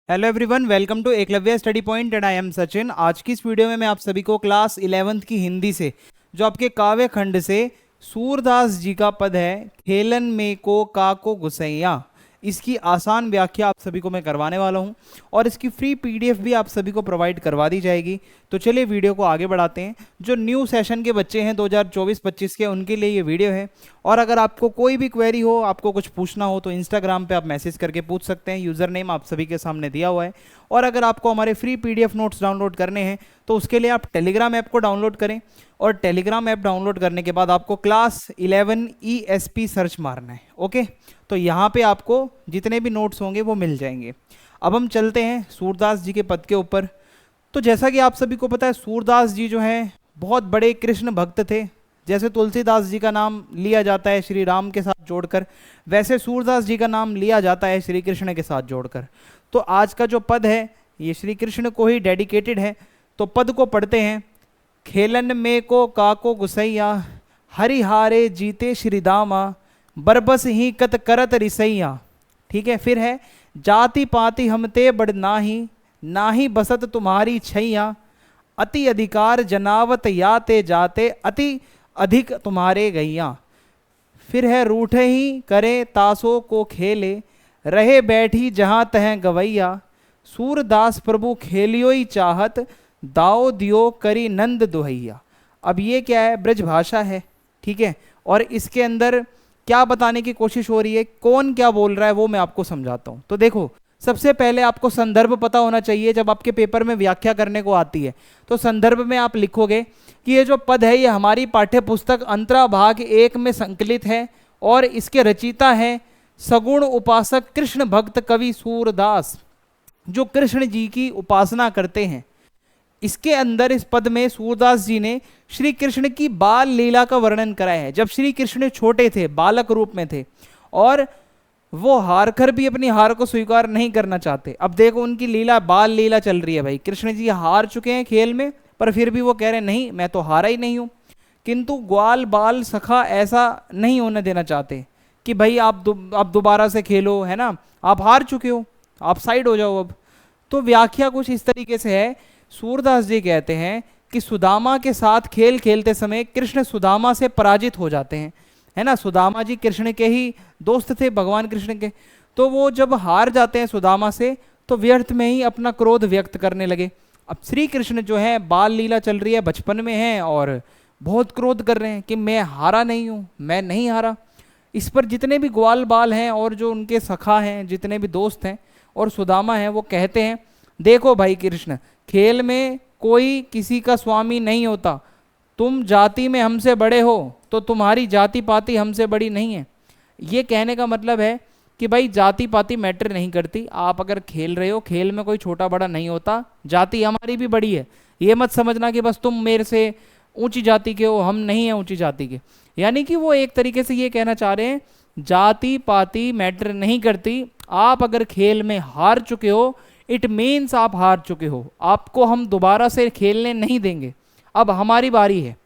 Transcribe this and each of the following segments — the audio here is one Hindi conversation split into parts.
Hello everyone, welcome to Eklavya study point and I am Sachin. आज की इस वीडियो में मैं आप सभी को क्लास 11th की हिंदी से जो आपके काव्य खंड से सूरदास जी का पद है खेलन में को का को गुसैया, इसकी आसान व्याख्या आप सभी को मैं करवाने वाला हूं और इसकी फ्री पीडीएफ भी आप सभी को प्रोवाइड करवा दी जाएगी। तो चलिए वीडियो को आगे बढ़ाते हैं। जो न्यू सेशन के बच्चे हैं 2024-25 के, उनके लिए ये वीडियो है। और अगर आपको कोई भी क्वेरी हो, आपको कुछ पूछना हो तो इंस्टाग्राम पे आप मैसेज करके पूछ सकते हैं। यूज़र नेम आप सभी के सामने दिया हुआ है। और अगर आपको हमारे फ्री पीडीएफ नोट्स डाउनलोड करने हैं तो उसके लिए आप टेलीग्राम ऐप को डाउनलोड करें और टेलीग्राम ऐप डाउनलोड करने के बाद आपको क्लास 11 ESP सर्च मारना है। ओके, तो यहाँ पे आपको जितने भी नोट्स होंगे वो मिल जाएंगे। अब हम चलते हैं सूरदास जी के पद के ऊपर। तो जैसा कि आप सभी को पता है, सूरदास जी जो हैं बहुत बड़े कृष्ण भक्त थे। जैसे तुलसीदास जी का नाम लिया जाता है श्री राम के साथ जोड़कर, वैसे सूरदास जी का नाम लिया जाता है श्री कृष्ण के साथ जोड़कर। तो आज का जो पद है ये श्री कृष्ण को ही डेडिकेटेड है। तो पद को पढ़ते हैं। खेलन में को काको गुसैया, हरिहारे जीते श्री दामा, बरबस ही कत करत रिसैया। ठीक है, फिर है जाति पाति हमते बड़ नाही, नाही बसत तुम्हारी छैया, अति अधिकार जनावत याते जाते, अति अधिक तुम्हारे गैया। फिर है रूठे ही करे तासों को खेले, रहे बैठी जहाँ तह गवैया, सूरदास प्रभु खेलियो ही चाहत, दाओ दियो करी नंद दुहैया। अब ये क्या है, ब्रज भाषा है। ठीक है, और इसके अंदर क्या बताने की कोशिश हो रही है, कौन क्या बोल रहा है, वो मैं आपको समझाता हूं। तो देखो, सबसे पहले आपको संदर्भ पता होना चाहिए। जब आपके पेपर में व्याख्या करने को आती है तो संदर्भ में आप लिखोगे कि ये जो पद है ये हमारी पाठ्य पुस्तक अंतरा भाग 1 में संकलित है और इसके रचयिता है सगुण उपासक कृष्ण भक्त कवि सूरदास, जो कृष्ण जी की उपासना करते हैं। इसके अंदर इस पद में सूरदास जी ने श्री कृष्ण की बाल लीला का वर्णन कराया है। जब श्री कृष्ण छोटे थे, बालक रूप में थे और वो हार कर भी अपनी हार को स्वीकार नहीं करना चाहते। अब देखो उनकी लीला, बाल लीला चल रही है भाई। कृष्ण जी हार चुके हैं खेल में, पर फिर भी वो कह रहे हैं नहीं, मैं तो हारा ही नहीं हूं। किंतु ग्वाल बाल सखा ऐसा नहीं होने देना चाहते कि भाई आप दोबारा से खेलो, है ना, आप हार चुके हो, आप साइड हो जाओ। अब तो व्याख्या कुछ इस तरीके से है। सूरदास जी कहते हैं कि सुदामा के साथ खेल खेलते समय कृष्ण सुदामा से पराजित हो जाते हैं, है ना। सुदामा जी कृष्ण के ही दोस्त थे, भगवान कृष्ण के। तो वो जब हार जाते हैं सुदामा से तो व्यर्थ में ही अपना क्रोध व्यक्त करने लगे। अब श्री कृष्ण जो है, बाल लीला चल रही है, बचपन में है और बहुत क्रोध कर रहे हैं कि मैं हारा नहीं हूं, मैं नहीं हारा। इस पर जितने भी ग्वाल बाल हैं और जो उनके सखा हैं, जितने भी दोस्त हैं और सुदामा हैं, वो कहते हैं देखो भाई कृष्ण, खेल में कोई किसी का स्वामी नहीं होता। तुम जाति में हमसे बड़े हो तो तुम्हारी जाति पाति हमसे बड़ी नहीं है। ये कहने का मतलब है कि भाई जाति पाति मैटर नहीं करती। आप अगर खेल रहे हो, खेल में कोई छोटा बड़ा नहीं होता, जाति हमारी भी बड़ी है। ये मत समझना कि बस तुम मेरे से ऊंची जाति के हो, हम नहीं हैं ऊंची जाति के। यानी कि वो एक तरीके से ये कहना चाह रहे हैं जाति पाति मैटर नहीं करती। आप अगर खेल में हार चुके हो, इट मीन्स आप हार चुके हो, आपको हम दोबारा से खेलने नहीं देंगे, अब हमारी बारी है।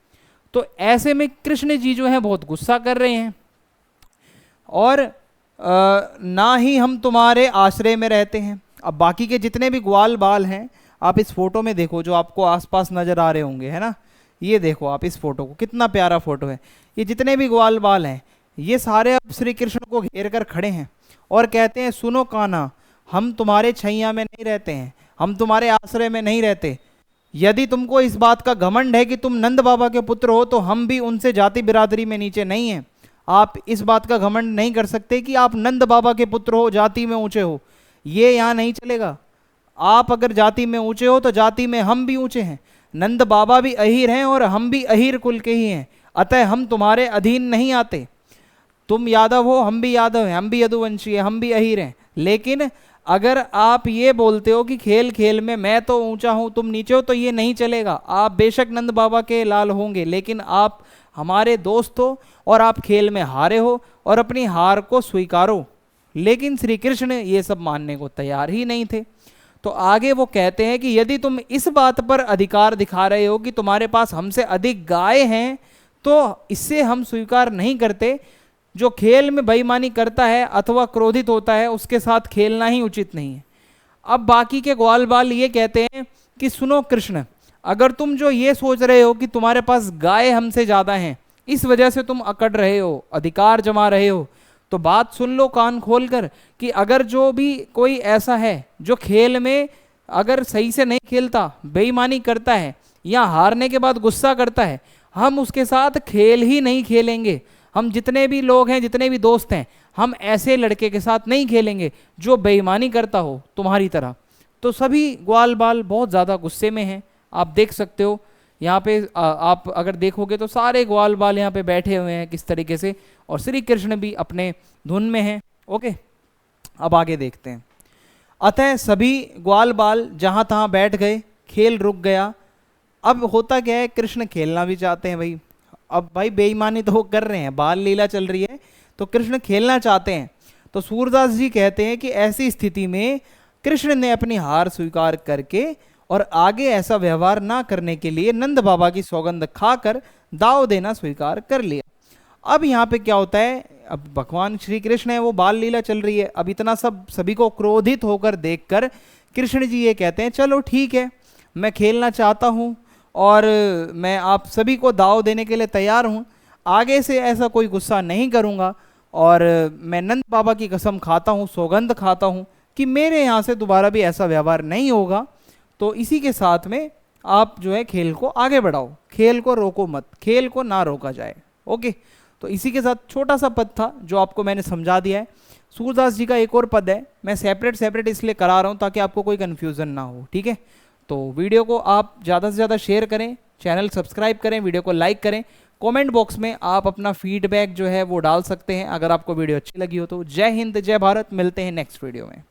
तो ऐसे में कृष्ण जी जो हैं बहुत गुस्सा कर रहे हैं और ना ही हम तुम्हारे आश्रय में रहते हैं। अब बाकी के जितने भी ग्वाल बाल हैं, आप इस फोटो में देखो जो आपको आसपास नजर आ रहे होंगे, है ना। ये देखो आप इस फोटो को, कितना प्यारा फोटो है। ये जितने भी ग्वाल बाल हैं ये सारे अब श्री कृष्ण को घेर कर खड़े हैं और कहते हैं सुनो कान्हा, हम तुम्हारे छैया में नहीं रहते हैं, हम तुम्हारे आश्रय में नहीं रहते। यदि तुमको इस बात का घमंड है कि तुम नंद बाबा के पुत्र हो तो हम भी उनसे जाति बिरादरी में नीचे नहीं हैं। आप इस बात का घमंड नहीं कर सकते कि आप नंद बाबा के पुत्र हो, जाति में ऊंचे हो। ये यहाँ नहीं चलेगा। आप अगर जाति में ऊंचे हो तो जाति में हम भी ऊंचे हैं। नंद बाबा भी अहीर हैं और हम भी अहीर कुल के ही हैं, अतः हम तुम्हारे अधीन नहीं आते। तुम यादव हो, हम भी यादव हैं, हम भी यदुवंशी हैं, हम भी अहीर हैं। लेकिन अगर आप ये बोलते हो कि खेल खेल में मैं तो ऊंचा हूं तुम नीचे हो, तो ये नहीं चलेगा। आप बेशक नंद बाबा के लाल होंगे, लेकिन आप हमारे दोस्त हो और आप खेल में हारे हो और अपनी हार को स्वीकारो। लेकिन श्री कृष्ण ये सब मानने को तैयार ही नहीं थे। तो आगे वो कहते हैं कि यदि तुम इस बात पर अधिकार दिखा रहे हो कि तुम्हारे पास हमसे अधिक गाय हैं, तो इससे हम स्वीकार नहीं करते। जो खेल में बेईमानी करता है अथवा क्रोधित होता है उसके साथ खेलना ही उचित नहीं है। अब बाकी के ग्वाल बाल ये कहते हैं कि सुनो कृष्ण, अगर तुम जो ये सोच रहे हो कि तुम्हारे पास गाय हमसे ज्यादा हैं, इस वजह से तुम अकड़ रहे हो, अधिकार जमा रहे हो, तो बात सुन लो कान खोलकर कि अगर जो भी कोई ऐसा है जो खेल में अगर सही से नहीं खेलता, बेईमानी करता है या हारने के बाद गुस्सा करता है, हम उसके साथ खेल ही नहीं खेलेंगे। हम जितने भी लोग हैं, जितने भी दोस्त हैं, हम ऐसे लड़के के साथ नहीं खेलेंगे जो बेईमानी करता हो तुम्हारी तरह। तो सभी ग्वाल बाल बहुत ज़्यादा गुस्से में हैं। आप देख सकते हो यहाँ पे आप अगर देखोगे तो सारे ग्वाल बाल यहाँ पे बैठे हुए हैं किस तरीके से, और श्री कृष्ण भी अपने धुन में हैं। ओके, अब आगे देखते हैं। अतः सभी ग्वाल बाल जहाँ तहाँ बैठ गए, खेल रुक गया। अब होता क्या है, कृष्ण खेलना भी चाहते हैं भाई। अब भाई बेईमानी तो वो कर रहे हैं, बाल लीला चल रही है, तो कृष्ण खेलना चाहते हैं। तो सूरदास जी कहते हैं कि ऐसी स्थिति में कृष्ण ने अपनी हार स्वीकार करके और आगे ऐसा व्यवहार ना करने के लिए नंद बाबा की सौगंध खाकर दाव देना स्वीकार कर लिया। अब यहाँ पे क्या होता है, अब भगवान श्री कृष्ण है, वो बाल लीला चल रही है। अब इतना सब सभी को क्रोधित होकर देखकर कृष्ण जी ये कहते हैं, चलो ठीक है, मैं खेलना चाहता हूँ और मैं आप सभी को दाव देने के लिए तैयार हूँ। आगे से ऐसा कोई गुस्सा नहीं करूँगा और मैं नंद बाबा की कसम खाता हूँ, सौगंध खाता हूँ कि मेरे यहाँ से दोबारा भी ऐसा व्यवहार नहीं होगा। तो इसी के साथ में आप जो है खेल को आगे बढ़ाओ, खेल को रोको मत, खेल को ना रोका जाए। ओके, तो इसी के साथ छोटा सा पद था जो आपको मैंने समझा दिया है। सूरदास जी का एक और पद है, मैं सेपरेट इसलिए करा रहा हूँ ताकि आपको कोई कन्फ्यूज़न ना हो। ठीक है, तो वीडियो को आप ज़्यादा से ज़्यादा शेयर करें, चैनल सब्सक्राइब करें, वीडियो को लाइक करें। कमेंट बॉक्स में आप अपना फीडबैक जो है वो डाल सकते हैं अगर आपको वीडियो अच्छी लगी हो तो। जय हिंद, जय भारत, मिलते हैं नेक्स्ट वीडियो में।